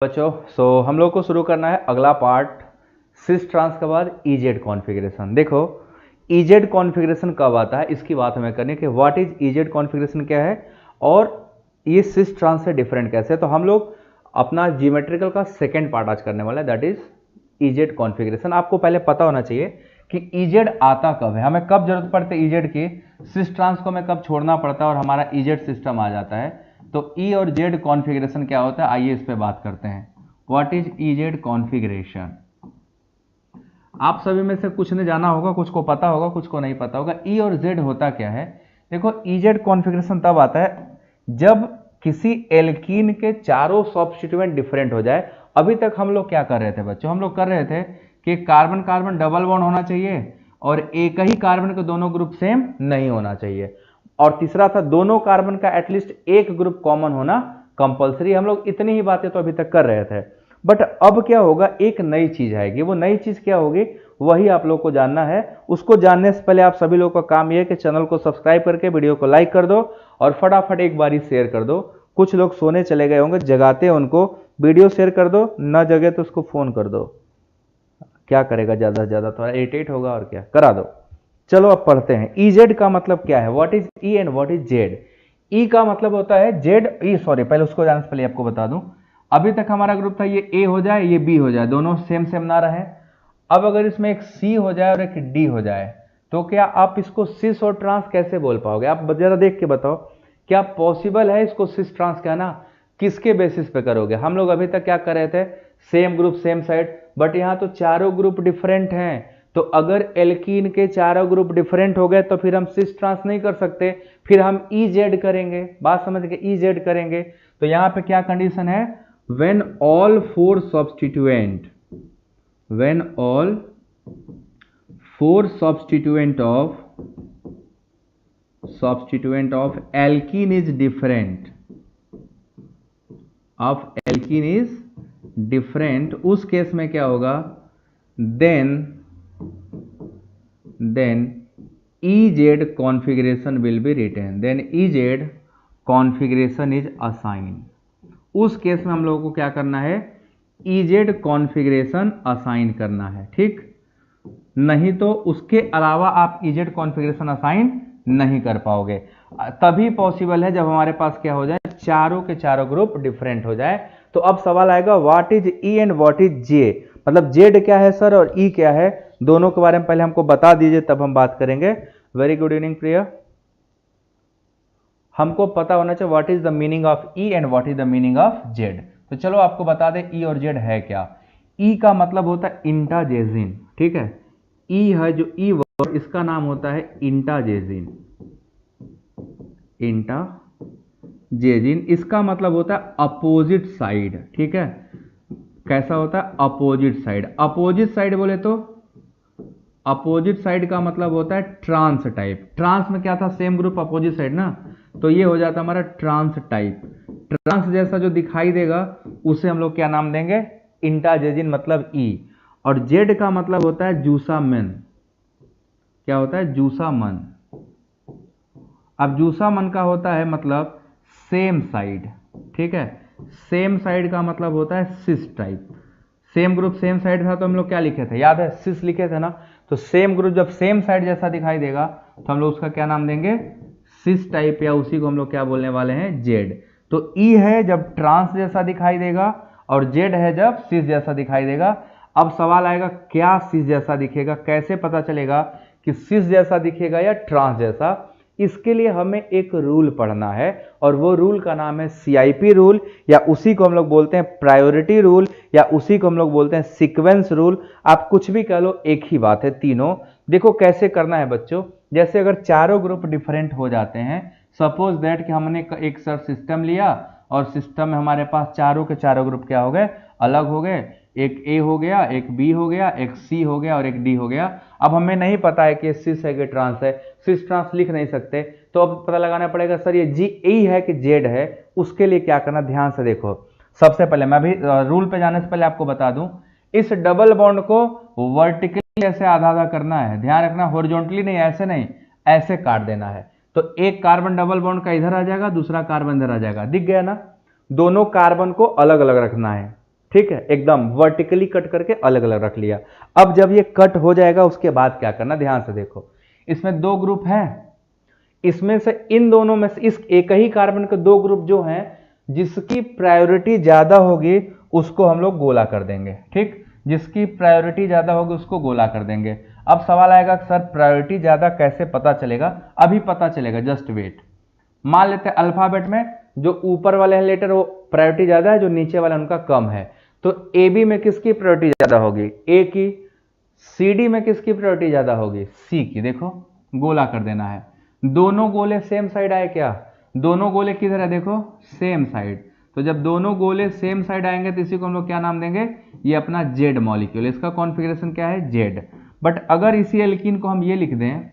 बच्चों हम लोग को शुरू करना है अगला पार्ट सिस ट्रांस के बाद ईजेड कॉन्फ़िगरेशन। देखो ईजेड कॉन्फ़िगरेशन कब आता है इसकी बात हमें करनी है कि व्हाट इज ईजेड कॉन्फ़िगरेशन क्या है और ये सिस ट्रांस से डिफरेंट कैसे है। तो हम लोग अपना जियोमेट्रिकल का सेकेंड पार्ट आज करने वाला है, दैट इज ईजेड कॉन्फ़िगरेशन। आपको पहले पता होना चाहिए कि ईजेड आता कब है, हमें कब जरूरत पड़ती है ईजेड की, सिस ट्रांस को हमें कब छोड़ना पड़ता है और हमारा ईजेड सिस्टम आ जाता है। तो ई और जेड कॉन्फ़िगरेशन क्या होता है, आइए इस पे बात करते हैं। What is EEZ configuration. आप सभी में से कुछ ने जाना होगा, कुछ को पता होगा, कुछ को नहीं पता होगा। ई और जेड होता क्या है। देखो ईजेड कॉन्फ़िगरेशन तब आता है जब किसी एल्कीन के चारों सब्स्टिट्यूएंट डिफरेंट हो जाए। अभी तक हम लोग क्या कर रहे थे बच्चों, हम लोग कर रहे थे कि कार्बन कार्बन डबल बॉन्ड होना चाहिए और एक ही कार्बन के दोनों ग्रुप सेम नहीं होना चाहिए, और तीसरा था दोनों कार्बन का एटलीस्ट एक ग्रुप कॉमन होना कंपलसरी। हम लोग इतनी ही बातें तो अभी तक कर रहे थे, बट अब क्या होगा, एक नई चीज आएगी। वो नई चीज क्या होगी वही आप लोग को जानना है। उसको जानने से पहले आप सभी लोग का काम यह है कि चैनल को सब्सक्राइब करके वीडियो को लाइक कर दो और फटाफट एक बारी शेयर कर दो। कुछ लोग सोने चले गए होंगे, जगाते हैं उनको, वीडियो शेयर कर दो, ना जगे तो उसको फोन कर दो। क्या करेगा, ज्यादा से ज्यादा थोड़ा इरिटेट होगा और क्या, करा दो। चलो अब पढ़ते हैं। ईजेड का मतलब क्या है, what is E and what is Z. E का मतलब होता है जेड ई, सॉरी पहले उसको जानने से पहले आपको बता दूं, अभी तक हमारा ग्रुप था ये ए हो जाए ये बी हो जाए, दोनों सेम सेम ना रहे। अब अगर इसमें एक सी हो जाए और एक डी हो जाए तो क्या आप इसको सिस और ट्रांस कैसे बोल पाओगे। आप जरा देख के बताओ, क्या पॉसिबल है इसको सिस ट्रांस कहना। किसके बेसिस पे करोगे। हम लोग अभी तक क्या कर रहे थे, same group same side, but यहां तो चारों ग्रुप डिफरेंट हैं। तो अगर एल्कीन के चारों ग्रुप डिफरेंट हो गए तो फिर हम सिस ट्रांस नहीं कर सकते, फिर हम ई जेड करेंगे। बात समझ के, ई जेड करेंगे। तो यहां पे क्या कंडीशन है, when all four substituent of alkene is different, उस केस में क्या होगा, then EZ configuration will be written, then EZ configuration is assigned। उस केस में हम लोगों को क्या करना है, EZ कॉन्फ़िगरेशन असाइन करना है, ठीक। नहीं तो उसके अलावा आप EZ कॉन्फ़िगरेशन असाइन नहीं कर पाओगे। तभी पॉसिबल है जब हमारे पास क्या हो जाए, चारों के चारों ग्रुप डिफरेंट हो जाए। तो अब सवाल आएगा what is E and what is J, मतलब जेड क्या है सर और ई क्या है, दोनों के बारे में पहले हमको बता दीजिए तब हम बात करेंगे। वेरी गुड इवनिंग प्रिया। हमको पता होना चाहिए what is the meaning of E and what is the meaning of Z. तो चलो आपको बता दें ई और जेड है क्या। ई का मतलब होता है इंटाजेजिन, ठीक है। ई है जो ई वर्ड, इसका नाम होता है इंटाजेजिन। इंटाजेजिन इसका मतलब होता है अपोजिट साइड, ठीक है। कैसा होता है, अपोजिट साइड। अपोजिट साइड बोले तो अपोजिट साइड का मतलब होता है ट्रांस टाइप। ट्रांस में क्या था, सेम ग्रुप अपोजिट साइड ना, तो ये हो जाता हमारा ट्रांस टाइप। ट्रांस जैसा जो दिखाई देगा उसे हम लोग क्या नाम देंगे, इंटाजेजिन मतलब ई। और जेड का मतलब होता है जूसामन। क्या होता है, जूसामन। अब जूसामन का होता है मतलब सेम साइड, ठीक है। सेम साइड का मतलब होता है cis type. Same group same side था तो हम लोग क्या लिखे थे, याद है, सिस लिखे थे ना। तो सेम ग्रुप जब सेम साइड जैसा दिखाई देगा तो हम लोग उसका क्या नाम देंगे, सिस टाइप, या उसी को हम लोग क्या बोलने वाले हैं, जेड। तो ई है जब ट्रांस जैसा दिखाई देगा और जेड है जब सिस जैसा दिखाई देगा। अब सवाल आएगा क्या सिस जैसा दिखेगा, कैसे पता चलेगा कि सिस जैसा दिखेगा या ट्रांस जैसा। इसके लिए हमें एक रूल पढ़ना है और वो रूल का नाम है सीआईपी रूल, या उसी को हम लोग बोलते हैं प्रायोरिटी रूल, या उसी को हम लोग बोलते हैं सीक्वेंस रूल। आप कुछ भी कह लो, एक ही बात है तीनों। देखो कैसे करना है बच्चों, जैसे अगर चारों ग्रुप डिफरेंट हो जाते हैं, सपोज दैट कि हमने एक सर सिस्टम लिया और सिस्टम में हमारे पास चारों के चारों ग्रुप क्या हो गए, अलग हो गए। एक ए हो गया, एक बी हो गया, एक सी हो गया और एक डी हो गया। अब हमें नहीं पता है कि सिस है कि ट्रांस है, सिस ट्रांस लिख नहीं सकते, तो अब पता लगाना पड़ेगा सर ये जी ई है कि जेड है। उसके लिए क्या करना, ध्यान से देखो। सबसे पहले मैं भी रूल पे जाने से पहले आपको बता दूं, इस डबल बॉन्ड को वर्टिकली ऐसे आधा आधा करना है, ध्यान रखना, हॉरिजॉन्टली नहीं, ऐसे नहीं, ऐसे काट देना है। तो एक कार्बन डबल बॉन्ड का इधर आ जाएगा, दूसरा कार्बन इधर आ जाएगा, दिख गया ना। दोनों कार्बन को अलग अलग रखना है, ठीक है, एकदम वर्टिकली कट करके अलग अलग रख लिया। अब जब ये कट हो जाएगा उसके बाद क्या करना, ध्यान से देखो, इसमें दो ग्रुप हैं, इसमें से इन दोनों में से इस एक ही कार्बन के दो ग्रुप जो हैं जिसकी प्रायोरिटी ज्यादा होगी उसको हम लोग गोला कर देंगे। ठीक, जिसकी प्रायोरिटी ज्यादा होगी उसको गोला कर देंगे। अब सवाल आएगा सर प्रायोरिटी ज्यादा कैसे पता चलेगा? अभी पता चलेगा, जस्ट वेट। मान लेते हैं अल्फाबेट में जो ऊपर वाले हैं लेटर वो प्रायोरिटी ज्यादा है, जो नीचे वाला उनका कम है। तो ए बी में किसकी प्रायोरिटी ज्यादा होगी? ए की। सी डी में किसकी प्रायोरिटी ज्यादा होगी? सी की। देखो गोला कर देना है। दोनों गोले सेम साइड आए क्या? दोनों गोले किधर है? देखो सेम साइड। तो जब दोनों गोले सेम साइड आएंगे तो इसी को हम लोग क्या नाम देंगे? ये अपना जेड मॉलिक्यूल, इसका कॉन्फ़िगरेशन क्या है? जेड। बट अगर इसी एल्कीन को हम ये लिख दें,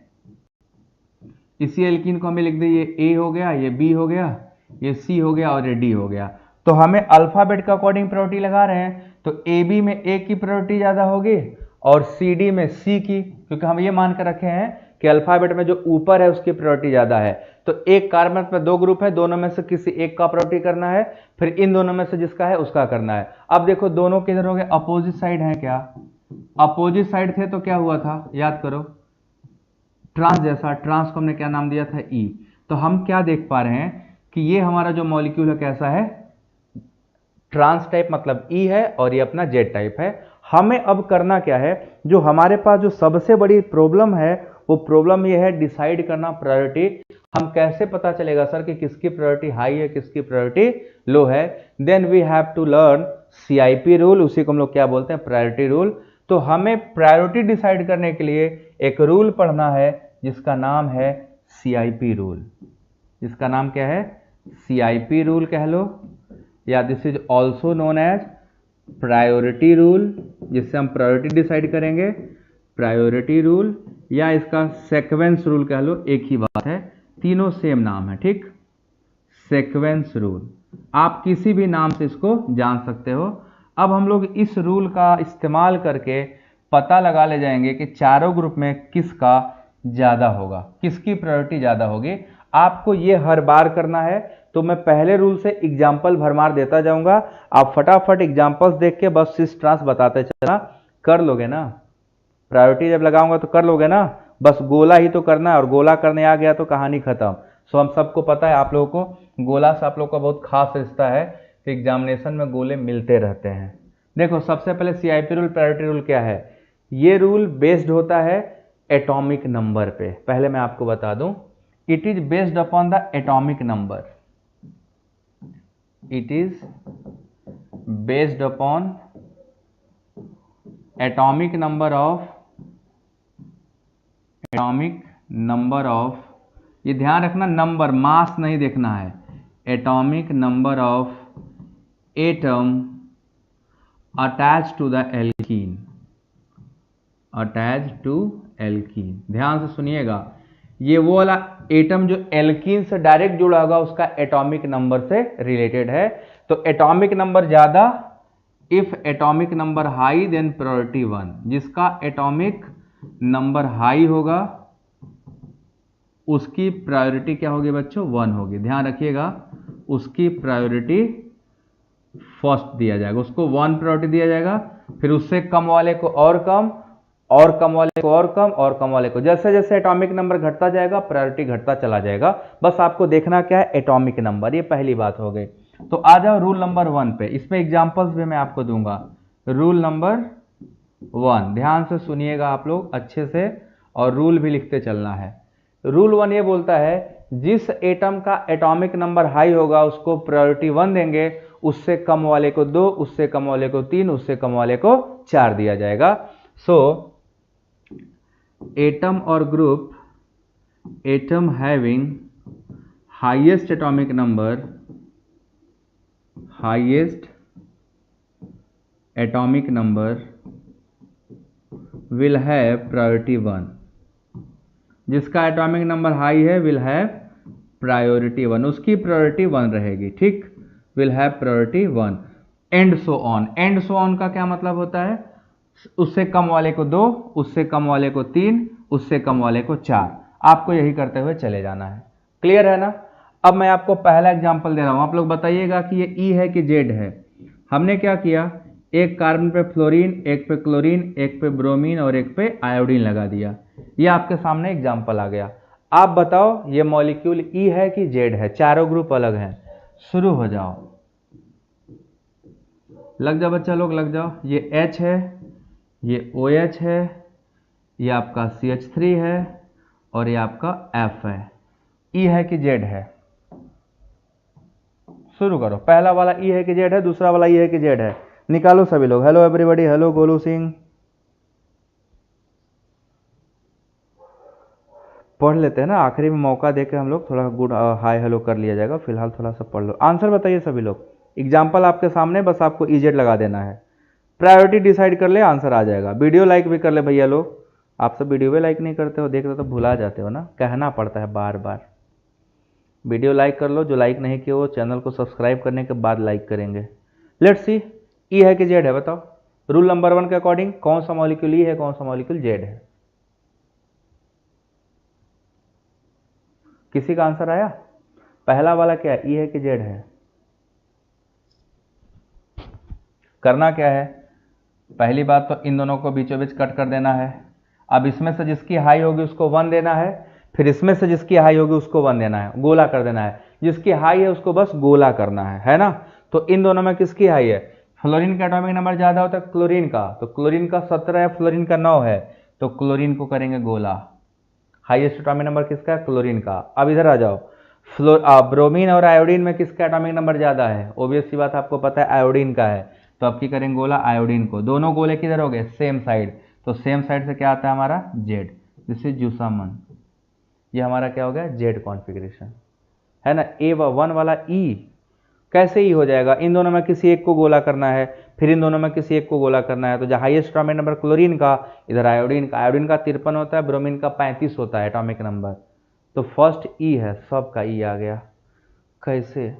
इसी एल्कीन को हमें लिख दें, ये ए हो गया, ये बी हो गया, ये सी हो गया और ये डी हो गया, तो हमें अल्फाबेट के अकॉर्डिंग प्रायोरिटी लगा रहे हैं। तो ए बी में ए की प्रायोरिटी ज्यादा होगी और सी डी में सी की, क्योंकि हम ये मान कर रखे हैं कि अल्फाबेट में जो ऊपर है उसकी प्रायोरिटी ज्यादा है। तो एक कार्बन में दो ग्रुप है, दोनों में से किसी एक का प्रायोरिटी करना है, फिर इन दोनों में से जिसका है उसका करना है। अब देखो दोनों किधर हो गए? अपोजिट साइड है क्या? अपोजिट साइड थे तो क्या हुआ था? याद करो, ट्रांस जैसा। ट्रांस को हमने क्या नाम दिया था? ई। तो हम क्या देख पा रहे हैं कि ये हमारा जो मॉलिक्यूल है कैसा है? ट्रांस टाइप, मतलब ई है, और ये अपना जेड टाइप है। हमें अब करना क्या है? जो हमारे पास जो सबसे बड़ी प्रॉब्लम है वो प्रॉब्लम ये है डिसाइड करना प्रायोरिटी। हम कैसे पता चलेगा सर कि किसकी प्रायोरिटी हाई है, किसकी प्रायोरिटी लो है? Then we have to learn CIP rule, उसी को हम लोग क्या बोलते हैं? Priority rule. तो हमें प्रायोरिटी डिसाइड करने के लिए एक रूल पढ़ना है जिसका नाम है सीआईपी रूल। इसका नाम क्या है? सीआईपी रूल कह लो, या this is also known as priority rule, जिससे हम प्रायोरिटी डिसाइड करेंगे। प्रायोरिटी रूल या इसका सीक्वेंस रूल कह लो, एक ही बात है, तीनों सेम नाम है। ठीक, सीक्वेंस रूल, आप किसी भी नाम से इसको जान सकते हो। अब हम लोग इस रूल का इस्तेमाल करके पता लगा ले जाएंगे कि चारों ग्रुप में किसका ज्यादा होगा, किसकी प्रायोरिटी ज्यादा होगी। आपको ये हर बार करना है, तो मैं पहले रूल से एग्जाम्पल भरमार देता जाऊंगा, आप फटाफट एग्जाम्पल्स देख के बस सिस ट्रांस बताते चलना। कर लोगे ना? प्रायोरिटी जब लगाऊंगा तो कर लोगे ना? बस गोला ही तो करना है, और गोला करने आ गया तो कहानी खत्म। सो हम सबको पता है, आप लोगों को गोला से आप लोगों का बहुत खास रिश्ता है, तो एग्जामिनेशन में गोले मिलते रहते हैं। देखो सबसे पहले सीआईपी रूल, प्रायोरिटी रूल क्या है? ये रूल बेस्ड होता है एटॉमिक नंबर पे। पहले मैं आपको बता दूं, it is based upon the atomic number. It is based upon atomic number of, atomic number of, ये ध्यान रखना नंबर, मास नहीं देखना है। Atomic number of atom attach to the alkene, attach to alkene. ध्यान से सुनिएगा, ये वो वाला एटम जो एल्कीन से डायरेक्ट जुड़ा होगा उसका एटॉमिक नंबर से रिलेटेड है। तो एटॉमिक नंबर ज्यादा, if atomic number high then priority 1। जिसका एटॉमिक नंबर हाई होगा उसकी प्रायोरिटी क्या होगी बच्चों? 1 होगी। ध्यान रखिएगा, उसकी प्रायोरिटी फर्स्ट दिया जाएगा, उसको 1 प्रायोरिटी दिया जाएगा, फिर उससे कम वाले को और कम, और कम वाले को और कम, और कम वाले को। जैसे जैसे एटॉमिक नंबर घटता जाएगा प्रायोरिटी घटता चला जाएगा। बस आपको देखना क्या है? Atomic number. ये पहली बात हो गई। तो आ जाओ रूल नंबर 1 पे, इसमें एग्जांपल्स भी मैं आपको दूंगा। रूल नंबर 1 ध्यान से सुनिएगा आप लोग अच्छे से, और रूल भी लिखते चलना है। रूल 1 ये बोलता है जिस एटम का एटॉमिक नंबर हाई होगा उसको प्रायोरिटी 1 देंगे, उससे कम वाले को 2, उससे कम वाले को 3, उससे कम वाले को 4 दिया जाएगा। सो एटम और group, atom having highest atomic number, highest atomic number will have priority 1। जिसका एटॉमिक नंबर हाई है विल हैव प्रायोरिटी 1, उसकी प्रायोरिटी 1 रहेगी। ठीक, will have priority 1 and so on. And so on का क्या मतलब होता है? उससे कम वाले को 2, उससे कम वाले को 3, उससे कम वाले को 4। आपको यही करते हुए चले जाना है। क्लियर है ना? अब मैं आपको पहला एग्जांपल दे रहा हूं, आप लोग बताइएगा कि ये ई है कि जेड है। हमने क्या किया, एक कार्बन पे फ्लोरीन, एक पे क्लोरीन, एक पे ब्रोमीन और एक पे आयोडीन लगा दिया। ये आपके सामने एग्जाम्पल आ गया। आप बताओ ये मॉलिक्यूल ई है कि जेड है? चारों ग्रुप अलग हैं। शुरू हो जाओ, लग जाओ बच्चा लोग, लग जाओ। ये H है, ये OH है, ये आपका CH3 है और ये आपका F है। ई है कि जेड है? शुरू करो। पहला वाला ई है कि जेड है, दूसरा वाला ई है कि जेड है? निकालो सभी लोग। Hello everybody, hello Golu Singh. पढ़ लेते हैं ना, आखिरी में मौका देके हम लोग थोड़ा गुड हाय हेलो कर लिया जाएगा। फिलहाल थोड़ा सा पढ़ लो। आंसर बताइए सभी लोग। एग्जाम्पल आपके सामने, बस आपको इजेड लगा देना है। प्रायोरिटी डिसाइड कर ले, आंसर आ जाएगा। वीडियो लाइक भी कर ले भैया लोग। आप सब वीडियो भी लाइक नहीं करते हो, देख रहे हो तो भुला जाते हो ना, कहना पड़ता है बार बार। वीडियो लाइक कर लो, जो लाइक नहीं किए वो चैनल को सब्सक्राइब करने के बाद लाइक करेंगे। लेट्स सी, ई है कि जेड है? बताओ। रूल नंबर 1 के अकॉर्डिंग कौन सा मॉलिक्यूल ई है, कौन सा मॉलिक्यूल जेड है? किसी का आंसर आया? पहला वाला क्या है, ई है कि जेड है? करना क्या है, पहली बात तो इन दोनों को बीचों बीच कट कर देना है। अब इसमें से जिसकी हाई होगी उसको 1 देना है, फिर इसमें से जिसकी हाई होगी उसको 1 देना है, गोला कर देना है। जिसकी हाई है उसको बस गोला करना है ना। तो इन दोनों में किसकी हाई है? फ्लोरीन का एटॉमिक नंबर ज्यादा होता है क्लोरीन का, तो क्लोरीन का 17 है, फ्लोरीन का 9 है, तो क्लोरीन को करेंगे गोला। हाईएस्ट एटॉमिक नंबर किसका है? क्लोरीन का। अब इधर आ जाओ, ब्रोमीन और आयोडीन में किसका एटॉमिक नंबर ज्यादा है? ऑब्वियस सी बात आपको पता है आयोडीन का है, तो अब की करेंगे गोला आयोडीन को। दोनों गोले किधर हो गए? सेम साइड, तो सेम साइड से क्या आता है हमारा? जेड। दिस इज जुसामन। ये हमारा क्या हो गया? जेड कॉन्फ़िगरेशन है ना। A1 वाला ई कैसे ई हो जाएगा? इन दोनों में किसी एक को गोला करना है, फिर इन दोनों में किसी एक को गोला करना है। तो जो हाईएस्ट एटॉमिक नंबर क्लोरीन का, इधर आयोडीन का। आयोडीन का 53 होता है, ब्रोमीन का 35 होता है एटॉमिक नंबर। तो फर्स्ट ई है, सबका ई आ गया। कैसे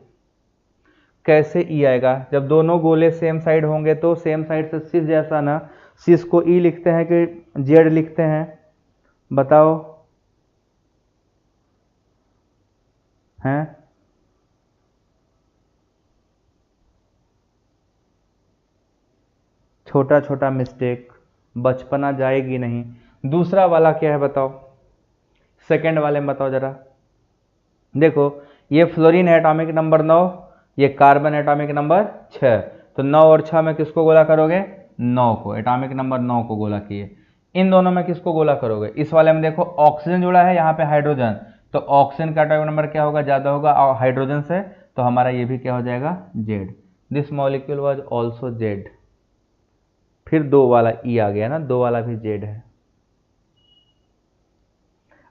कैसे ई आएगा? जब दोनों गोले सेम साइड होंगे तो सेम साइड से सिस जैसा ना, सिस को ई लिखते हैं कि जेड लिखते हैं? बताओ हैं? छोटा छोटा मिस्टेक, बचपना जाएगी नहीं। दूसरा वाला क्या है बताओ? सेकंड वाले में बताओ जरा। देखो, ये फ्लोरीन है एटॉमिक नंबर 9, ये कार्बन एटॉमिक नंबर 6, तो 9 और 6 में किसको गोला करोगे? 9 को। एटॉमिक नंबर 9 को गोला किए। इन दोनों में किसको गोला करोगे? इस वाले में देखो ऑक्सीजन जुड़ा है, यहाँ पे हाइड्रोजन, तो ऑक्सीजन का एटॉमिक नंबर क्या होगा? ज्यादा होगा हाइड्रोजन से, तो हमारा ये भी क्या हो जाएगा? Z. This molecule was also Z. फिर 2 वाला ई आ गया ना, 2 वाला भी जेड है।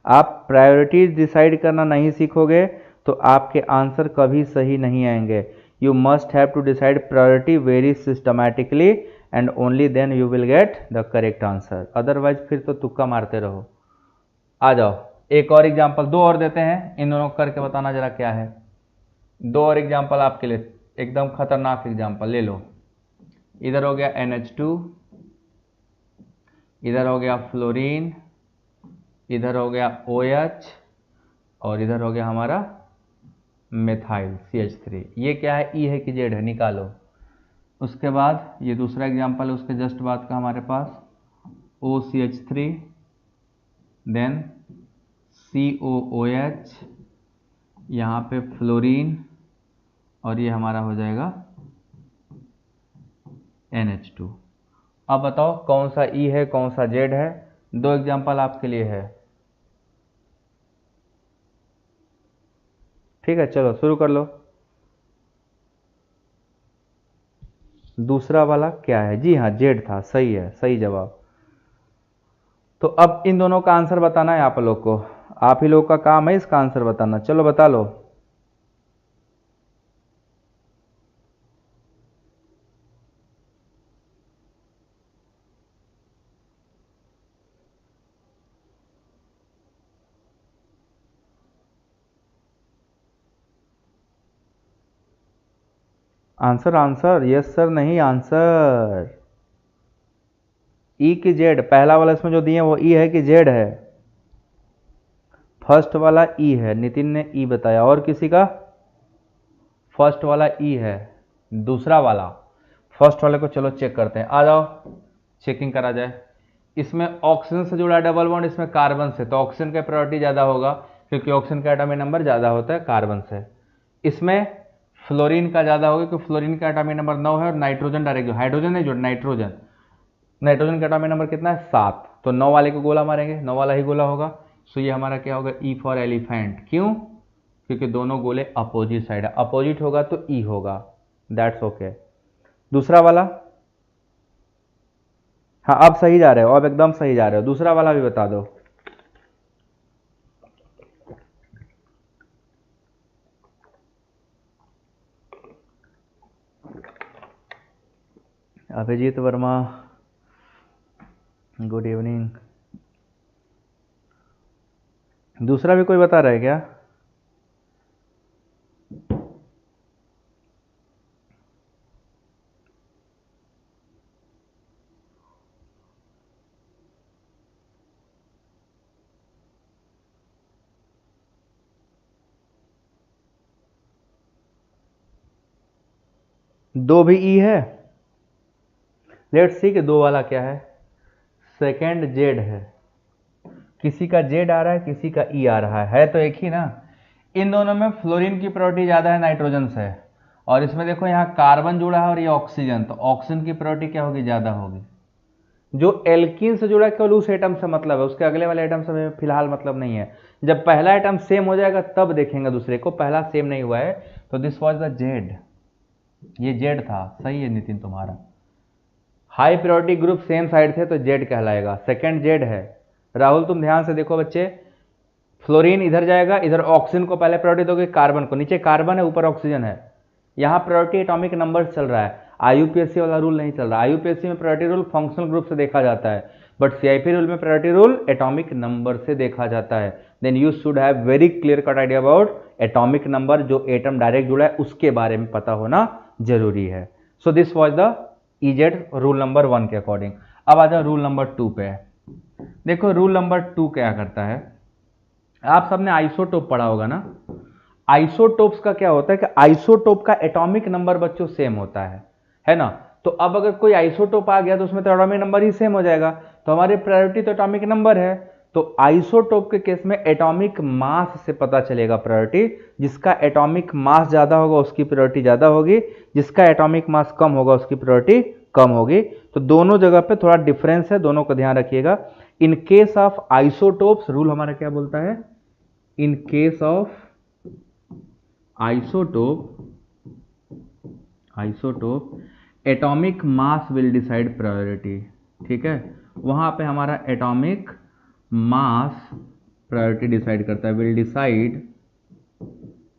आप प्रायोरिटीज डिसाइड करना नहीं सीखोगे तो आपके आंसर कभी सही नहीं आएंगे। You must have to decide priority very systematically and only then you will get the correct answer. Otherwise फिर तो तुक्का मारते रहो। आ जाओ, एक और एग्जाम्पल, 2 और देते हैं, इन दोनों करके बताना जरा क्या है। 2 और एग्जाम्पल आपके लिए, एकदम खतरनाक एग्जाम्पल ले लो। इधर हो गया NH2, इधर हो गया फ्लोरीन, इधर हो गया OH और इधर हो गया हमारा मेथाइल CH3। ये क्या है? ई है कि जेड है? निकालो। उसके बाद ये दूसरा एग्जाम्पल है, उसके जस्ट बाद का हमारे पास OCH3, देन COOH, यहाँ पे फ्लोरीन और ये हमारा हो जाएगा NH2। अब बताओ कौन सा ई है, कौन सा जेड है? 2 एग्जाम्पल आपके लिए है। ठीक है, चलो शुरू कर लो। दूसरा वाला क्या है? जी हाँ, जेड था, सही है, सही जवाब। तो अब इन दोनों का आंसर बताना है आप लोग को। आप ही लोग का काम है इसका आंसर बताना। चलो बता लो। आंसर आंसर, यस सर नहीं, आंसर। ई की जेड, पहला वाला इसमें जो दिए वो ई है कि जेड है? फर्स्ट वाला ई है, नितिन ने ई बताया। और किसी का? फर्स्ट वाला ई है। दूसरा वाला फर्स्ट वाले को चलो चेक करते हैं, आ जाओ चेकिंग करा जाए। इसमें ऑक्सीजन से जुड़ा डबल बॉन्ड, इसमें कार्बन से, तो ऑक्सीजन का प्रायोरिटी ज़्यादा होगा क्योंकि ऑक्सीजन का एटॉमिक नंबर ज़्यादा होता है कार्बन से। इसमें फ्लोरीन का ज़्यादा होगा क्योंकि फ्लोरीन का एटॉमिक नंबर 9 है और नाइट्रोजन डायरेक्ट, हाइड्रोजन नहीं जुड़ा, नाइट्रोजन, नाइट्रोजन का एटॉमिक नंबर कितना है 7, तो 9 वाले को गोला मारेंगे, 9 वाला ही गोला होगा। सो ये हमारा क्या होगा, ई फॉर एलिफेंट। क्यों? क्योंकि दोनों गोले अपोजिट साइड है, अपोजिट होगा तो ई होगा, दैट्स ओके। दूसरा वाला, हाँ अब सही जा रहे हो, अब एकदम सही जा रहे हो। दूसरा वाला भी बता दो। Abhijit Verma, good evening. दूसरा भी कोई बता रहा है क्या? दो भी ई है, लेट्स सी कि दो वाला क्या है, सेकेंड जेड है। किसी का जेड आ रहा है, किसी का ई आ रहा है तो एक ही ना। इन दोनों में फ्लोरीन की प्रायोरिटी ज़्यादा है नाइट्रोजन से, और इसमें देखो यहाँ कार्बन जुड़ा है और ये ऑक्सीजन, तो ऑक्सीजन की प्रायोरिटी क्या होगी, ज़्यादा होगी। जो एल्कीन से जुड़ा है केवल उस एटम से मतलब है, उसके अगले वाले एटम से हमें फिलहाल मतलब नहीं है। जब पहला एटम सेम हो जाएगा तब देखेंगे दूसरे को, पहला सेम नहीं हुआ है, तो दिस वॉज द जेड, ये जेड था। सही है नितिन तुम्हारा, high priority group same side थे तो जेड कहलाएगा, सेकेंड जेड है। राहुल तुम ध्यान से देखो बच्चे, फ्लोरीन इधर जाएगा, इधर ऑक्सीजन को पहले प्रायोरिटी दोगे, कार्बन को, नीचे कार्बन है ऊपर ऑक्सीजन है। यहाँ प्रायोरिटी एटॉमिक नंबर चल रहा है, आईयूपीएससी वाला रूल नहीं चल रहा। आईयूपीएससी में प्रायोरिटी रूल फंक्शनल ग्रुप से देखा जाता है, बट सीआईपी रूल में प्रायोरिटी रूल एटॉमिक नंबर से देखा जाता है। Then you should have very clear cut idea about atomic number, जो एटम डायरेक्ट जुड़ा है उसके बारे में पता होना जरूरी है। So this was the EZ rule number 1 के अकॉर्डिंग। अब आ जाओ रूल नंबर 2 पे। देखो रूल नंबर 2 क्या करता है, आप सबने आइसोटोप पढ़ा होगा ना। आइसोटोप्स का क्या होता है कि आइसोटोप का एटॉमिक नंबर बच्चों सेम होता है ना। तो अब अगर कोई आइसोटोप आ गया तो उसमें तो एटॉमिक नंबर ही सेम हो जाएगा, तो हमारी प्रायोरिटी तो एटॉमिक नंबर है। तो आइसोटोप के केस में एटॉमिक मास से पता चलेगा प्रायोरिटी, जिसका एटॉमिक मास ज्यादा होगा उसकी प्रायोरिटी ज्यादा होगी, जिसका एटॉमिक मास कम होगा उसकी प्रायोरिटी कम होगी। तो दोनों जगह पे थोड़ा डिफरेंस है, दोनों को ध्यान रखिएगा। In case of isotopes rule हमारा क्या बोलता है, in case of isotope atomic mass will decide priority. ठीक है, वहां पे हमारा एटॉमिक मास प्रायोरिटी डिसाइड करता है, विल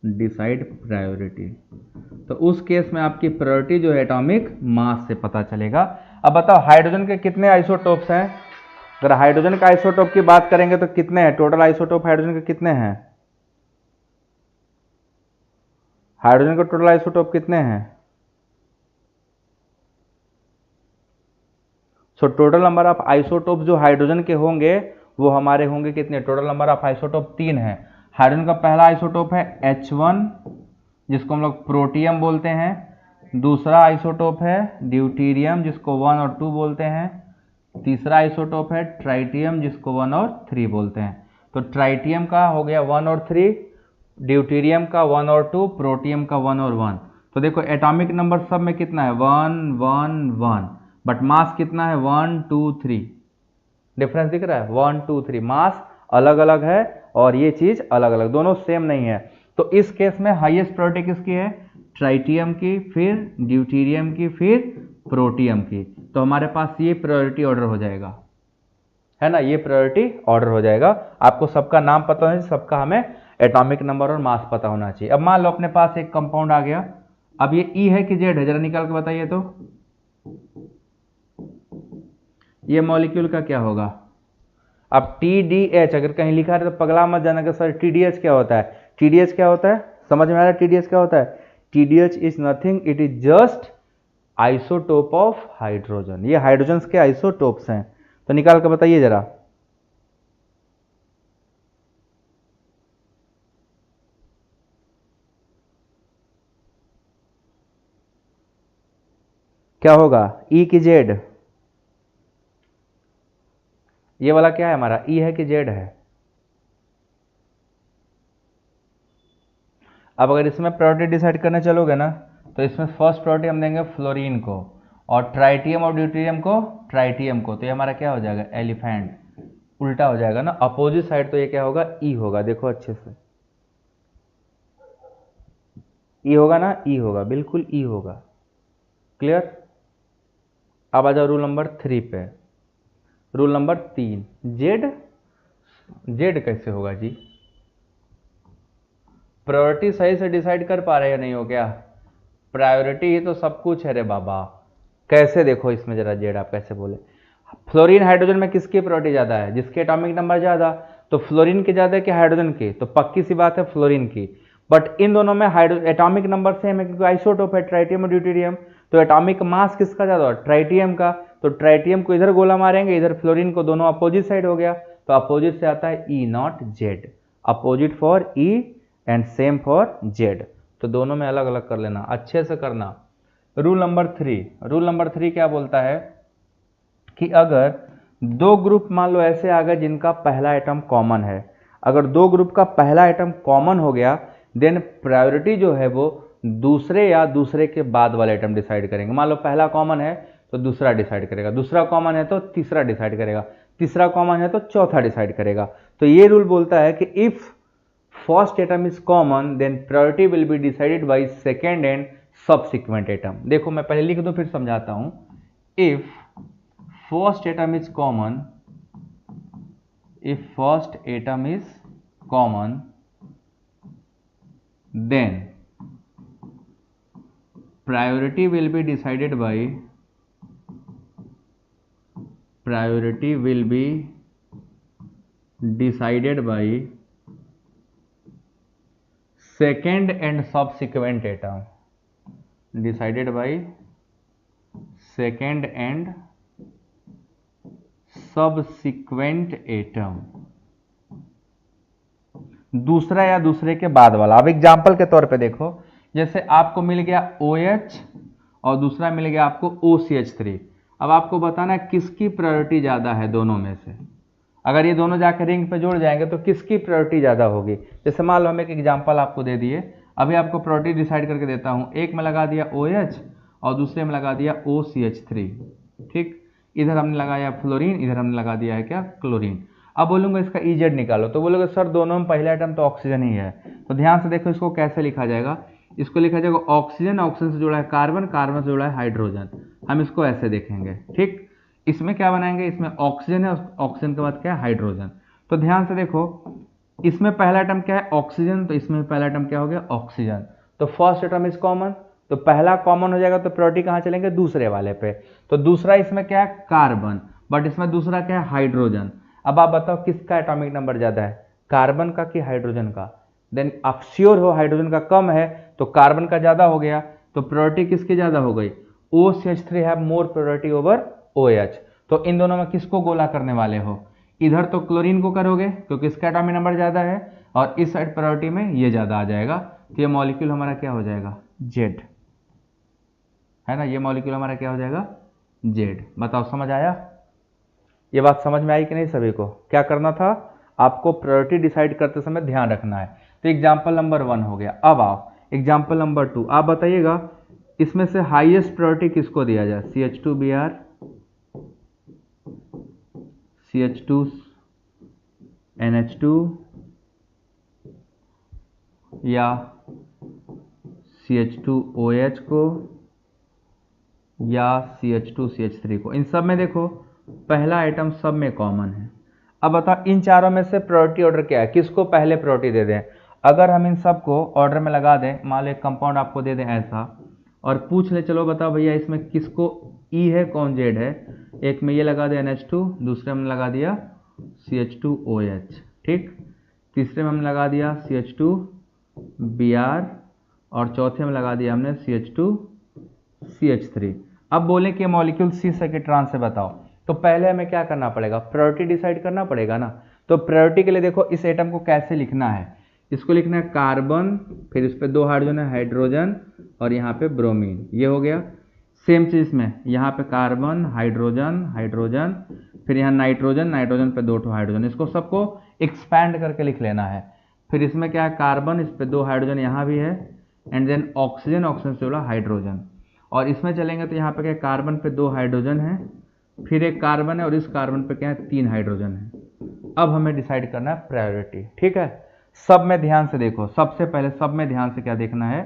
डिसाइड प्रायोरिटी। तो उस केस में आपकी प्रायोरिटी जो है एटॉमिक मास से पता चलेगा। अब बताओ हाइड्रोजन के कितने आइसोटोप्स हैं? अगर हाइड्रोजन का आइसोटोप की बात करेंगे तो कितने हैं टोटल आइसोटोप हाइड्रोजन के कितने हैं? हाइड्रोजन के टोटल आइसोटोप कितने हैं? So total number of isotope जो हाइड्रोजन के होंगे वो हमारे होंगे कितने? टोटल नंबर ऑफ आइसोटोप 3 है। हाइड्रोजन का पहला आइसोटोप है H1 जिसको हम लोग प्रोटियम बोलते हैं। दूसरा आइसोटोप है ड्यूटीरियम जिसको 1 और 2 बोलते हैं। तीसरा आइसोटोप है ट्राइटियम जिसको 1 और 3 बोलते हैं। तो ट्राइटियम का हो गया 1 और 3, ड्यूटीरियम का 1 और 2, प्रोटियम का 1 और 1। तो देखो एटॉमिक नंबर सब में कितना है 1 1 1, बट मास कितना है 1 2 3। डिफरेंस दिख रहा है 1 2 3, मास अलग अलग है और ये चीज अलग अलग, दोनों सेम नहीं है। तो इस केस में हाईएस्ट प्रायोरिटी किसकी है? ट्राइटियम की, फिर ड्यूटीरियम की, फिर प्रोटियम की। तो हमारे पास ये प्रायोरिटी ऑर्डर हो जाएगा, है ना, ये प्रायोरिटी ऑर्डर हो जाएगा। आपको सबका नाम पता होना चाहिए, सबका हमें एटॉमिक नंबर और मास पता होना चाहिए। अब मान लो अपने पास एक कंपाउंड आ गया, अब ये ई है कि जेड है, जरा निकाल के बताइए तो। ये मॉलिक्यूल का क्या होगा? अब TDH अगर कहीं लिखा है तो पगला मत जाना कि सर TDH क्या होता है। TDH क्या होता है समझ में आ रहा है? TDH क्या होता है? TDH is nothing, it is just isotope of hydrogen. ये हाइड्रोजन के आइसोटोप्स हैं, तो निकाल के बताइए जरा। क्या होगा, ई की जेड, ये वाला क्या है हमारा, ई है कि जेड है। अब अगर इसमें प्रायोरिटी डिसाइड करने चलोगे ना, तो इसमें फर्स्ट प्रायोरिटी हम देंगे फ्लोरीन को, और ट्राइटियम और ड्यूटेरियम को ट्राइटियम को, तो ये हमारा क्या हो जाएगा, एलिफेंट, उल्टा हो जाएगा ना, अपोजिट साइड, तो ये क्या होगा, ई होगा। देखो अच्छे से, ई होगा ना, ई होगा, बिल्कुल ई होगा। क्लियर। अब आ जाओ रूल नंबर 3 पे। रूल नंबर 3, जेड, जेड कैसे होगा जी, प्रायोरिटी सही से डिसाइड कर पा रहे या नहीं हो क्या, प्रायोरिटी ही तो सब कुछ है रे बाबा। कैसे, देखो इसमें जरा जेड आप कैसे बोले, फ्लोरीन हाइड्रोजन में किसकी प्रायोरिटी ज्यादा है, जिसके एटॉमिक नंबर ज्यादा, तो फ्लोरीन के ज्यादा है कि हाइड्रोजन की, तो पक्की सी बात है फ्लोरीन की। बट इन दोनों में एटॉमिक नंबर सेम है, क्योंकि आइसोटोप है ट्राइटियम और ड्यूटेरियम, तो एटॉमिक मास किसका ज्यादा है, ट्राइटियम का, तो ट्राइटियम को इधर गोला मारेंगे, इधर फ्लोरीन को, दोनों अपोजिट साइड हो गया, तो अपोजिट से आता है E not Z, opposite for E and same for Z, तो दोनों में अलग अलग कर लेना, अच्छे से करना। रूल नंबर 3, रूल नंबर 3 क्या बोलता है कि अगर दो ग्रुप मान लो ऐसे आ गए जिनका पहला एटम कॉमन है, अगर दो ग्रुप का पहला एटम कॉमन हो गया, देन प्रायोरिटी जो है वो दूसरे या दूसरे के बाद वाले एटम डिसाइड करेंगे। मान लो पहला कॉमन है तो दूसरा डिसाइड करेगा, दूसरा कॉमन है तो तीसरा डिसाइड करेगा, तीसरा कॉमन है तो चौथा डिसाइड करेगा। तो ये रूल बोलता है कि if first atom is common then priority will be decided by second and subsequent atom. देखो मैं पहले लिख दूं फिर समझाता हूं। If first atom is common, if first atom is common, then priority will be decided by second and subsequent atom, decided by second and subsequent atom, दूसरा या दूसरे के बाद वाला। अब एग्जांपल के तौर पे देखो, जैसे आपको मिल गया OH और दूसरा मिल गया आपको OCH3। अब आपको बताना है किसकी प्रायोरिटी ज्यादा है दोनों में से। अगर ये दोनों जाकर रिंग पे जुड़ जाएंगे तो किसकी प्रायोरिटी ज्यादा होगी। जैसे मान लो हम एक एग्जांपल आपको दे दिए, अभी आपको प्रायोरिटी डिसाइड करके देता हूं। एक में लगा दिया OH और दूसरे में लगा दिया OCH3, ठीक। इधर हमने लगाया फ्लोरीन, इधर हमने लगा दिया है क्या, क्लोरीन। अब बोलूंगा इसका EZ निकालो, तो बोलोगे सर दोनों में पहला आइटम तो ऑक्सीजन ही है। तो ध्यान से देखो इसको कैसे लिखा जाएगा, इसको लिखा जाएगा ऑक्सीजन, ऑक्सीजन से जुड़ा है कार्बन, कार्बन से जुड़ा है हाइड्रोजन। हम इसको ऐसे देखेंगे, ठीक। इसमें क्या बनाएंगे, इसमें ऑक्सीजन है, ऑक्सीजन के बाद क्या है, हाइड्रोजन। तो ध्यान से देखो, इसमें पहला आइटम क्या है, ऑक्सीजन, तो इसमें पहला आइटम क्या हो गया, ऑक्सीजन। तो फर्स्ट आइटम इज कॉमन, तो पहला कॉमन हो जाएगा, तो प्रायोरिटी कहां चलेंगे, दूसरे वाले पे। तो दूसरा इसमें क्या है, कार्बन, बट इसमें दूसरा क्या है, हाइड्रोजन। अब आप बताओ किसका एटॉमिक नंबर ज्यादा है, कार्बन का कि हाइड्रोजन का। देन आप श्योर हो हाइड्रोजन का कम है तो कार्बन का ज्यादा हो गया, तो प्रायोरिटी किसकी ज्यादा हो गई, OCH3 have more priority over OH। तो इन दोनों में किसको गोला करने वाले हो, इधर तो क्लोरीन को करोगे क्योंकि इसका एटॉमिक नंबर ज्यादा है, और इस साइड प्रायोरिटी में ये ज्यादा आ जाएगा, तो ये मॉलिक्यूल हमारा क्या हो जाएगा, जेड, है ना। ये मॉलिक्यूल हमारा क्या हो जाएगा, जेड। बताओ समझ आया, ये बात समझ में आई कि नहीं सभी को। क्या करना था आपको, प्रायोरिटी डिसाइड करते समय ध्यान रखना है। तो एग्जांपल नंबर 1 हो गया। अब आओ एग्जांपल नंबर 2, आप बताइएगा इसमें से हाईएस्ट प्रायोरिटी किसको दिया जाए, CH2Br, CH2NH2 या CH2OH को या CH2CH3 को। इन सब में देखो पहला आइटम सब में कॉमन है। अब बताओ इन चारों में से प्रायोरिटी ऑर्डर क्या है, किसको पहले प्रायोरिटी दे दें। अगर हम इन सबको ऑर्डर में लगा दें, मान लो एक कंपाउंड आपको दे दें ऐसा, और पूछ ले चलो बताओ भैया इसमें किसको ई है कौन जेड है। एक में ये लगा दिया NH2, दूसरे में लगा दिया CH2OH, ठीक। तीसरे में हमने लगा दिया CH2Br और चौथे में लगा दिया हमने CH2CH3। अब बोले कि मॉलिक्यूल सी सेकेंड ट्रांस से बताओ, तो पहले हमें क्या करना पड़ेगा, प्रायोरिटी डिसाइड करना पड़ेगा ना। तो प्रायोरिटी के लिए देखो इस एटम को कैसे लिखना है, इसको लिखना है कार्बन, फिर इस पे 2 हाइड्रोजन है, हाइड्रोजन, और यहाँ पे ब्रोमीन, ये हो गया। सेम चीज इसमें, यहाँ पे कार्बन, हाइड्रोजन, हाइड्रोजन, फिर यहाँ नाइट्रोजन, नाइट्रोजन पे 2 हाइड्रोजन, इसको सबको एक्सपैंड करके लिख लेना है। फिर इसमें क्या है, कार्बन, इस पे 2 हाइड्रोजन यहाँ भी है, एंड देन ऑक्सीजन, ऑक्सीजन से जुड़ा हाइड्रोजन। और इसमें चलेंगे तो यहाँ पे क्या, कार्बन पे 2 हाइड्रोजन है, फिर एक कार्बन है, और इस कार्बन पे क्या है, 3 हाइड्रोजन है। अब हमें डिसाइड करना है प्रायोरिटी, ठीक है। सब में ध्यान से देखो, सबसे पहले सब में ध्यान से क्या देखना है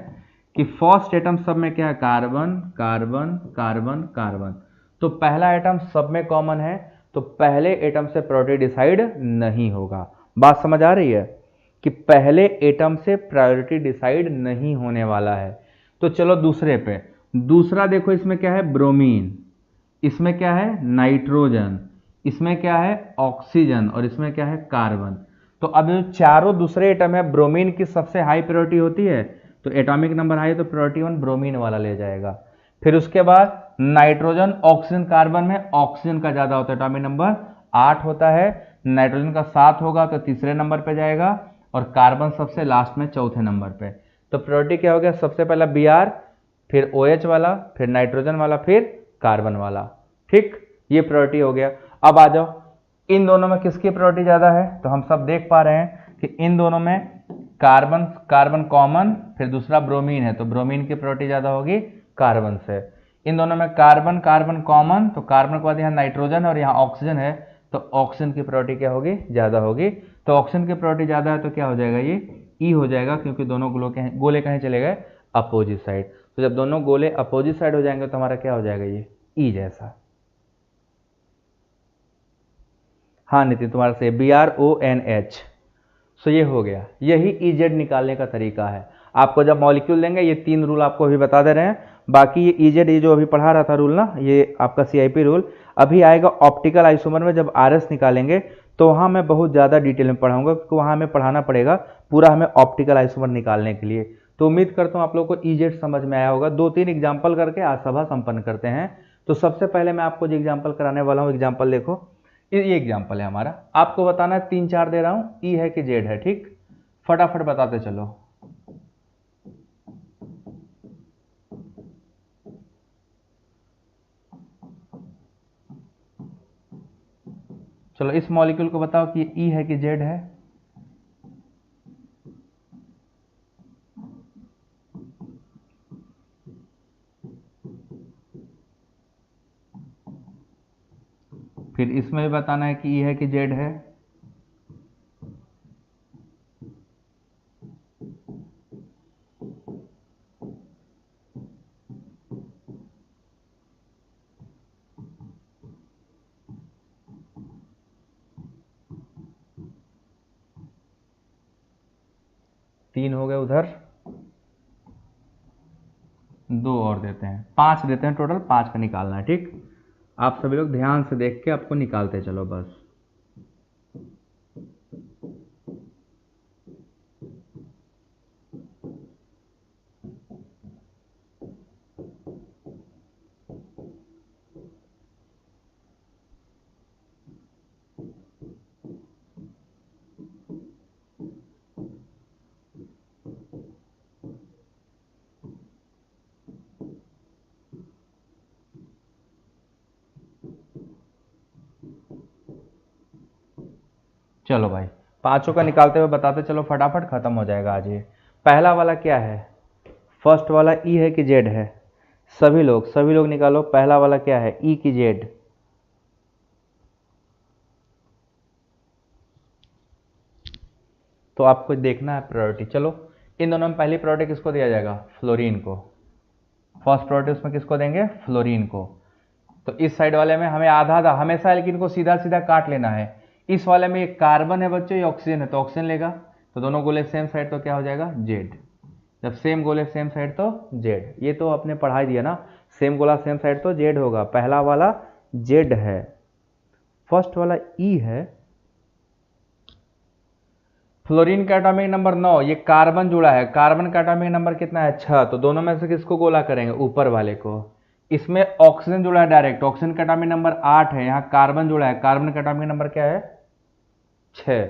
कि फर्स्ट एटम सब में क्या है, कार्बन, कार्बन, कार्बन, कार्बन। तो पहला एटम सब में कॉमन है, तो पहले एटम से प्रायोरिटी डिसाइड नहीं होगा। बात समझ आ रही है कि पहले एटम से प्रायोरिटी डिसाइड नहीं होने वाला है। तो चलो दूसरे पे, दूसरा देखो, इसमें क्या है, ब्रोमीन, इसमें क्या है, नाइट्रोजन, इसमें क्या है, ऑक्सीजन, और इसमें क्या है, कार्बन। तो अब जो चारों दूसरे एटम है, ब्रोमीन की सबसे हाई प्रायोरिटी होती है, तो एटॉमिक नंबर हाई, तो प्रायोरिटी 1 ब्रोमीन वाला ले जाएगा। फिर उसके बाद नाइट्रोजन, ऑक्सीजन, कार्बन में ऑक्सीजन का ज्यादा होता है, एटॉमिक नंबर 8 होता है, नाइट्रोजन का 7 होगा तो तीसरे नंबर पे जाएगा, और कार्बन सबसे लास्ट में चौथे नंबर पे। तो प्रायोरिटी क्या हो गया, सबसे पहला Br, फिर OH वाला, फिर नाइट्रोजन वाला, फिर कार्बन वाला, ठीक, ये प्रायोरिटी हो गया। अब आ जाओ, इन दोनों में किसकी प्रायोरिटी ज्यादा है, तो हम सब देख पा रहे हैं कि इन दोनों में कार्बन, कार्बन कॉमन, फिर दूसरा ब्रोमीन है, तो ब्रोमीन की प्रायोरिटी ज्यादा होगी कार्बन से। इन दोनों में कार्बन, कार्बन कॉमन, तो कार्बन के बाद यहाँ नाइट्रोजन और यहाँ ऑक्सीजन है, तो ऑक्सीजन की प्रायोरिटी क्या होगी, ज्यादा होगी। तो ऑक्सीजन की प्रायोरिटी ज्यादा है तो क्या हो जाएगा, ये ई हो जाएगा, क्योंकि दोनों गोले कहीं चले गए, अपोजिट साइड। तो जब दोनों गोले अपोजिट साइड हो जाएंगे तो हमारा क्या हो जाएगा, ये ई जैसा। हाँ नितिन, तुम्हारा से BrONH, सो ये हो गया। यही EZ निकालने का तरीका है। आपको जब मॉलिक्यूल देंगे, ये 3 रूल आपको अभी बता दे रहे हैं, बाकी ये EZ, ये जो अभी पढ़ा रहा था रूल ना, ये आपका CIP रूल अभी आएगा ऑप्टिकल आइसोमर में। जब RS निकालेंगे तो वहाँ मैं बहुत ज़्यादा डिटेल में पढ़ाऊंगा, क्योंकि वहाँ हमें पढ़ाना पड़ेगा पूरा हमें ऑप्टिकल आइसोमर निकालने के लिए। तो उम्मीद करता हूँ आप लोगों को EZ समझ में आया होगा। 2-3 एग्जाम्पल करके आज सभा संपन्न करते हैं। तो सबसे पहले मैं आपको जो एग्जाम्पल कराने वाला हूँ, एग्जाम्पल देखो, ये एग्जाम्पल है हमारा, आपको बताना है, 3-4 दे रहा हूँ, ई है कि जेड है, ठीक, फटाफट बताते चलो। चलो इस मॉलिक्यूल को बताओ कि ई है कि जेड है। फिर इसमें भी बताना है कि ई है कि जेड है। तीन हो गए उधर, 2 और देते हैं, 5 देते हैं, टोटल 5 का निकालना है, ठीक। आप सभी लोग ध्यान से देख के आपको निकालते चलो बस। चलो भाई, 5 का निकालते हुए बताते चलो, फटाफट खत्म हो जाएगा आज ये। पहला वाला क्या है, फर्स्ट वाला ई है कि जेड है, सभी लोग निकालो। पहला वाला क्या है, ई की जेड। तो आपको देखना है प्रायोरिटी। चलो इन दोनों में पहली प्रायोरिटी किसको दिया जाएगा, फ्लोरीन को। फर्स्ट प्रायोरिटी उसमें किसको देंगे, फ्लोरीन को। तो इस साइड वाले में हमें आधा आधा हमेशा, लेकिन इनको सीधा सीधा काट लेना है। इस वाले में ये कार्बन है बच्चों, ये ऑक्सीजन है, तो ऑक्सीजन लेगा, तो दोनों गोले सेम साइड, तो क्या हो जाएगा, जेड। जब सेम गोले सेम साइड तो जेड, ये तो आपने पढ़ा दिया ना, सेम गोला सेम साइड तो जेड होगा। पहला वाला जेड है, फर्स्ट वाला ई है। फ्लोरीन का एटॉमिक नंबर 9, ये कार्बन जुड़ा है, कार्बन का एटॉमिक नंबर कितना है, 6। तो दोनों में से किसको गोला करेंगे, ऊपर वाले को। इसमें ऑक्सीजन जुड़ा है डायरेक्ट, ऑक्सीजन का एटॉमिक नंबर 8 है, यहाँ कार्बन जुड़ा है, कार्बन का एटॉमिक नंबर क्या है, 6।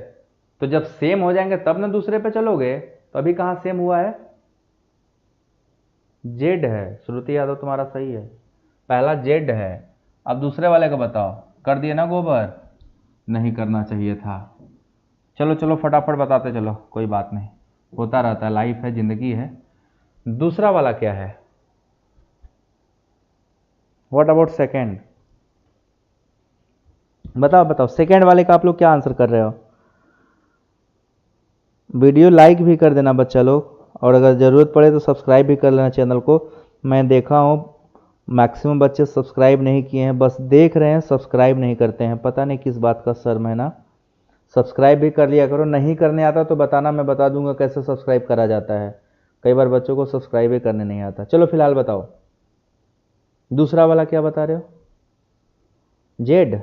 तो जब सेम हो जाएंगे तब ना दूसरे पे चलोगे, तो अभी कहाँ सेम हुआ है, जेड है। श्रुति यादव तुम्हारा सही है, पहला जेड है। अब दूसरे वाले का बताओ, कर दिए ना गोबर? नहीं करना चाहिए था। चलो चलो फटाफट बताते चलो, कोई बात नहीं, होता रहता है, लाइफ है, जिंदगी है। दूसरा वाला क्या है? What about second? बताओ बताओ, सेकेंड वाले का आप लोग क्या आंसर कर रहे हो? वीडियो लाइक भी कर देना बच्चा लोग, और अगर ज़रूरत पड़े तो सब्सक्राइब भी कर लेना चैनल को। मैं देखा हूँ मैक्सिमम बच्चे सब्सक्राइब नहीं किए हैं, बस देख रहे हैं, सब्सक्राइब नहीं करते हैं। पता नहीं किस बात का शर्म है ना। सब्सक्राइब भी कर लिया करो, नहीं करने आता तो बताना, मैं बता दूंगा कैसे सब्सक्राइब करा जाता है। कई बार बच्चों को सब्सक्राइब ही करने नहीं आता। चलो फिलहाल बताओ, दूसरा वाला क्या बता रहे हो? जेड?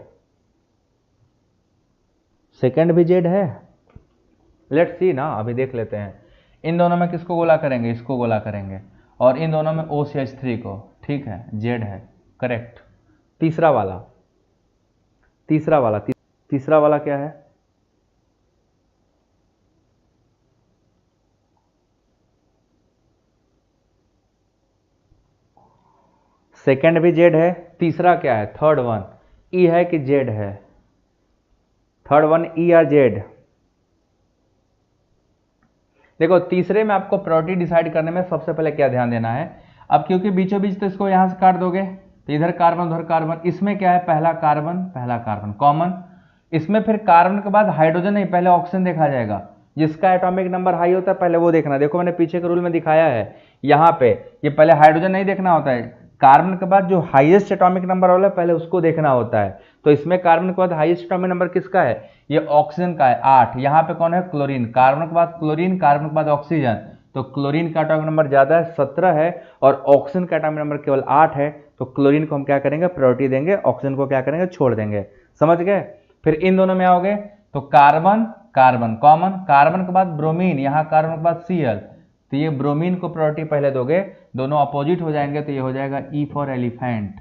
सेकंड भी जेड है? लेट्स सी ना, अभी देख लेते हैं। इन दोनों में किसको गोला करेंगे? इसको गोला करेंगे, और इन दोनों में OCH3 को। ठीक है, जेड है, करेक्ट। तीसरा वाला, तीसरा वाला क्या है? सेकंड भी जेड है, तीसरा क्या है? थर्ड वन ई है कि जेड है? थर्ड वन ई या जेड? देखो, तीसरे में आपको प्रायोरिटी डिसाइड करने में सबसे पहले क्या ध्यान देना है। अब क्योंकि बीचों बीच तो इसको यहां से काट दोगे तो इधर कार्बन उधर कार्बन, इसमें क्या है? पहला कार्बन कॉमन। इसमें फिर कार्बन के बाद हाइड्रोजन नहीं, पहले ऑक्सीजन देखा जाएगा। जिसका एटॉमिक नंबर हाई होता है पहले वो देखना। देखो मैंने पीछे के रूल में दिखाया है, यहाँ पे ये पहले हाइड्रोजन नहीं देखना होता है, कार्बन के बाद जो हाईएस्ट एटॉमिक नंबर वाला पहले उसको देखना होता है। तो इसमें कार्बन के बाद हाईएस्ट एटॉमिक नंबर किसका है? ये ऑक्सीजन का है, 8। यहाँ पे कौन है? क्लोरीन। कार्बन के बाद क्लोरीन, कार्बन के बाद ऑक्सीजन, तो क्लोरीन का एटॉमिक नंबर ज्यादा है, 17 है, और ऑक्सीजन का एटॉमिक नंबर केवल 8 है। तो क्लोरीन को हम क्या करेंगे? प्रायोरिटी देंगे, ऑक्सीजन को क्या करेंगे? छोड़ देंगे। समझ गए? फिर इन दोनों में आओगे तो कार्बन कॉमन, कार्बन के बाद ब्रोमीन, यहाँ कार्बन के बाद Cl, तो ये ब्रोमीन को प्रायोरिटी पहले दोगे, दोनों अपोजिट हो जाएंगे, तो ये हो जाएगा E for elephant.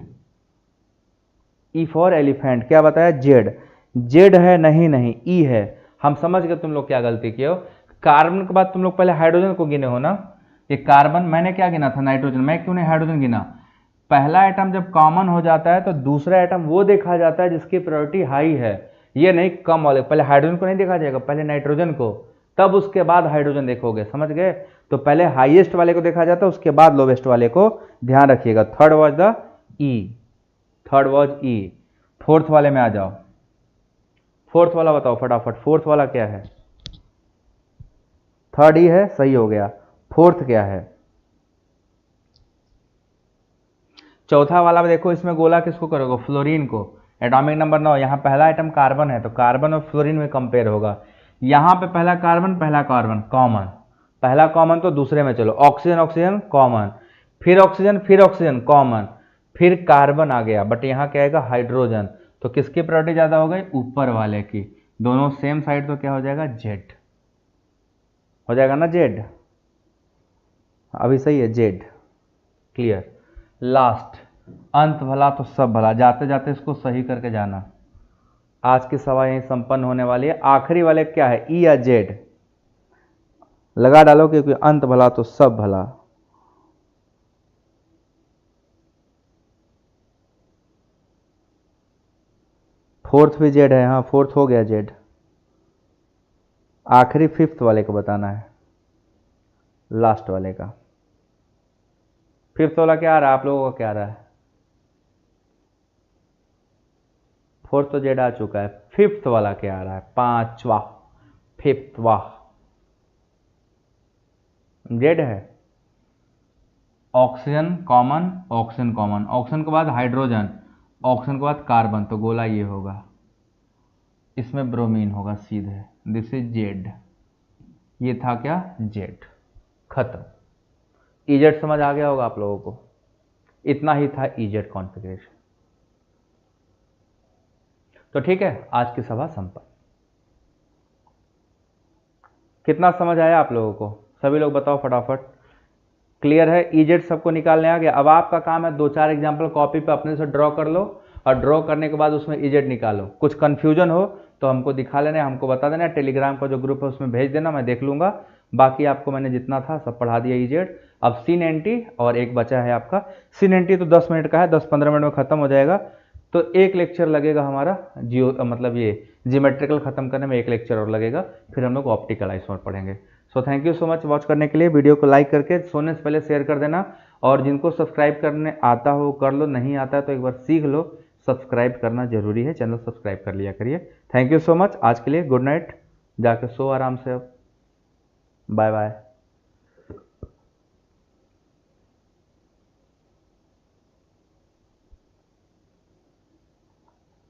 E for elephant क्या बताया? जेड। जेड है? नहीं नहीं, ई है। हम समझ गए तुम लोग क्या गलती किए हो। कार्बन के बाद तुम लोग पहले हाइड्रोजन को गिने हो ना। ये कार्बन मैंने क्या गिना था? नाइट्रोजन। मैं क्यों नहीं हाइड्रोजन गिना? पहला आइटम जब कॉमन हो जाता है तो दूसरा आइटम वो देखा जाता है जिसकी प्रायोरिटी हाई है, ये नहीं कम वाले। पहले हाइड्रोजन को नहीं देखा जाएगा, पहले नाइट्रोजन को, तब उसके बाद हाइड्रोजन देखोगे। समझ गए? तो पहले हाईएस्ट वाले को देखा जाता है, उसके बाद लोवेस्ट वाले को। ध्यान रखिएगा। Third was the E, third was E. Fourth वाले में आ जाओ, फोर्थ वाला बताओ फटाफट। फोर्थ वाला क्या है? थर्ड ई है, सही हो गया। फोर्थ क्या है? चौथा वाला में देखो, इसमें गोला किसको करोगे? फ्लोरीन को। एटॉमिक नंबर 9, यहाँ पहला आइटम कार्बन है तो कार्बन और फ्लोरीन में कंपेयर होगा। यहाँ पे पहला कार्बन कॉमन, पहला कॉमन तो दूसरे में चलो, ऑक्सीजन कॉमन, फिर ऑक्सीजन कॉमन, फिर कार्बन आ गया, बट यहाँ क्या आएगा? हाइड्रोजन। तो किसकी प्रायोरिटी ज्यादा हो गई? ऊपर वाले की। दोनों सेम साइड तो क्या हो जाएगा? जेड हो जाएगा ना, जेड। अभी सही है, जेड। क्लियर? लास्ट, अंत भला तो सब भला, जाते जाते इसको सही करके जाना। आज की सभा यहीं संपन्न होने वाली है। आखिरी वाले क्या है? ई या जेड? लगा डालो, क्योंकि अंत भला तो सब भला। फोर्थ भी जेड है, हाँ फोर्थ हो गया जेड। आखिरी फिफ्थ वाले को बताना है, लास्ट वाले का। फिफ्थ वाला क्या आ रहा है आप लोगों का? क्या आ रहा है? फोर्थ तो जेड आ चुका है, फिफ्थ वाला क्या आ रहा है? पांचवा, फिफ्थ वाह, जेड है। ऑक्सीजन कॉमन, ऑक्सीजन के बाद हाइड्रोजन, ऑक्सीजन के बाद कार्बन, तो गोला ये होगा, इसमें ब्रोमीन होगा सीधे। This is Z. ये था क्या? जेड। खत्म। ईजेड समझ आ गया होगा आप लोगों को। इतना ही था ईजेड कॉन्फ़िगरेशन। तो ठीक है, आज की सभा संपन्न। कितना समझ आया आप लोगों को? सभी लोग बताओ फटाफट। क्लियर है? ईजेड सबको निकालने आ गया। अब आपका काम है 2-4 एग्जाम्पल कॉपी पे अपने से ड्रॉ कर लो, और ड्रॉ करने के बाद उसमें ईजेड निकालो। कुछ कंफ्यूजन हो तो हमको दिखा लेना, हमको बता देना। टेलीग्राम का जो ग्रुप है उसमें भेज देना, मैं देख लूंगा। बाकी आपको मैंने जितना था सब पढ़ा दिया ईजेड। अब सीन एंटी और एक बचा है आपका सीन एंटी, तो 10 मिनट का है, 10-15 मिनट में खत्म हो जाएगा। तो एक लेक्चर लगेगा हमारा मतलब ये जियोमेट्रिकल खत्म करने में एक लेक्चर और लगेगा, फिर हम लोग ऑप्टिकल आइसोमर पढ़ेंगे। So thank you so much watch करने के लिए। वीडियो को लाइक करके सोने से पहले शेयर कर देना, और जिनको सब्सक्राइब करने आता हो कर लो, नहीं आता है तो एक बार सीख लो, सब्सक्राइब करना जरूरी है, चैनल सब्सक्राइब कर लिया करिए। थैंक यू सो मच, आज के लिए गुड नाइट, जाके सो आराम से, अब बाय बाय।